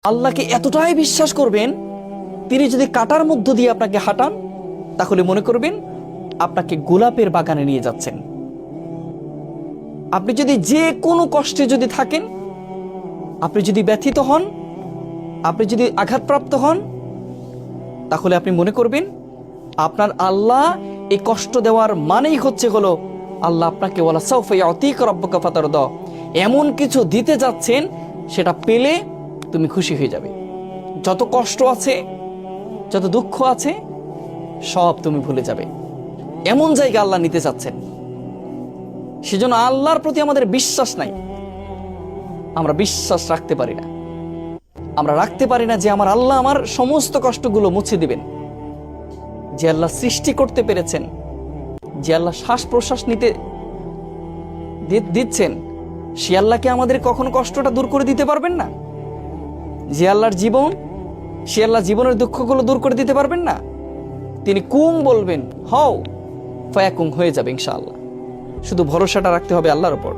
আল্লাহকে এতটাই বিশ্বাস করবেন, তিনি যদি কাটার মধ্য দিয়ে আপনাকে হাঁটান, তাহলে মনে করবেন আপনাকে গোলাপের বাগানে নিয়ে যাচ্ছেন। আপনি যদি যে কোনো কষ্টে যদি থাকেন, আপনি যদি ব্যথিত হন, আপনি যদি আঘাতপ্রাপ্ত হন, তাহলে আপনি মনে করবেন আপনার আল্লাহ এই কষ্ট দেওয়ার মানেই হলো আল্লাহ আপনাকে ওয়ালা সাউফা ইউতিকা রাব্বুকা ফাতারদা, এমন কিছু দিতে যাচ্ছেন সেটা পেলে তুমি খুশি হয়ে যাবে। যত কষ্ট আছে, যত দুঃখ আছে, সব তুমি ভুলে যাবে। এমন জায়গা আল্লাহ নিতে চাচ্ছেন। সেজন্য আল্লাহর প্রতি আমাদের বিশ্বাস নাই, আমরা বিশ্বাস রাখতে পারি না। আমরা রাখতে পারি না যে আমার আল্লাহ আমার সমস্ত কষ্টগুলো মুছে দিবেন। যে আল্লাহ সৃষ্টি করতে পেরেছেন, যে আল্লাহ শ্বাস প্রশ্বাস নিতে দিচ্ছেন, সে আল্লাহকে আমাদের কখনো কষ্টটা দূর করে দিতে পারবেন না? যে আল্লাহর জীবন, সে আল্লাহ জীবনের দুঃখগুলো দূর করে দিতে পারবেন না? তিনি কুম বলবেন, হও, ফায়াকুম, হয়ে যাবে ইনশাআল্লাহ। শুধু ভরসাটা রাখতে হবে আল্লাহর উপর।